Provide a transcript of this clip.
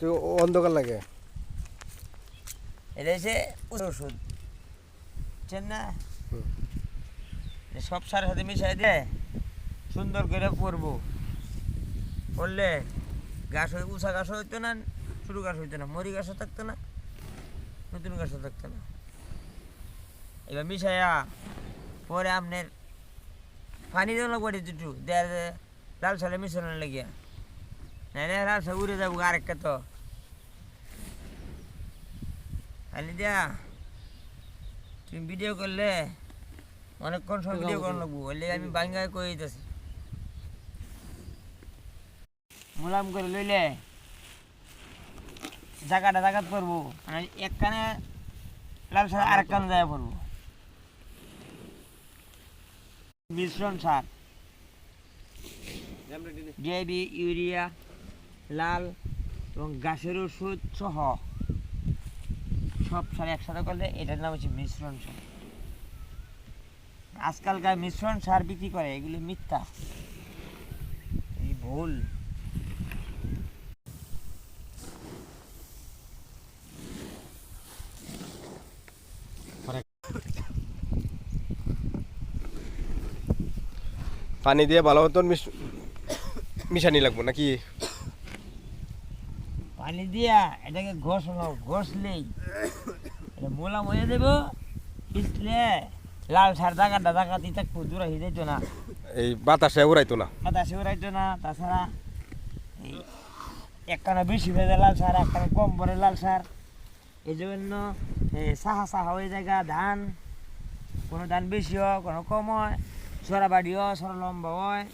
তো অন্ধকার লাগে। এটা হচ্ছে ওষুধ, বুঝছেন না? সব সারের সাথে মিশাই দিয়ে সুন্দর করে করবো, করলে গাছ হয়ে উষা গাছ হইতো না, ছোটো গাছ হইতো না, মরি গাছও থাকতো না, নতুন গাছও থাকতো না। এবার মিশাইয়া পরে আপনার পানি দেওয়া লাগবে একটু দেয়, লাল সালে মিশানোর লাগিয়া, নাই না লাল সাল উড়ে যাবো আরেকটা। তো পানি দেয়া তুমি ভিডিও করলে অনেকক্ষণ সময় ভিডিও করা লাগবো, বললে আমি বাঙ্গায় কয়ে দিতেছি। মুলাম করে লইলে জায়গাত করবো, মানে এক কানে লাল সার আরেক কানে যায় পড়বো। মিশ্রণ সার ডিএপি, ইউরিয়া, লাল এবং গাছের ওষুধ সহ সব সার একসাথে করলে এটার নাম হচ্ছে মিশ্রণ সার। আজকালকার মিশ্রণ সার বিক্রি করে, এগুলি মিথ্যা, এই ভুল। পানি দিয়ে ভালো মতন মিশানি লাগবো নাকি? পানি দিয়া এটাকে ঘষলেই এটা মোলাম হয়ে দেবো। পিছলে লাল সার জায়গাটি থাকবো, দূরে হয়ে যেত না, এই বাতাসে উড়াইতো না। বাতাসে উড়াইতো না। তাছাড়া এই একখানা বেশি ভেজে লাল সার, একখানা কম পরে লাল সার, এই জন্য সাহা হয়ে জায়গা ধান, কোনো ধান বেশি হয়, কোনো কম হয়, সরা বাড়ি হয়, সরা লম্বা হয়।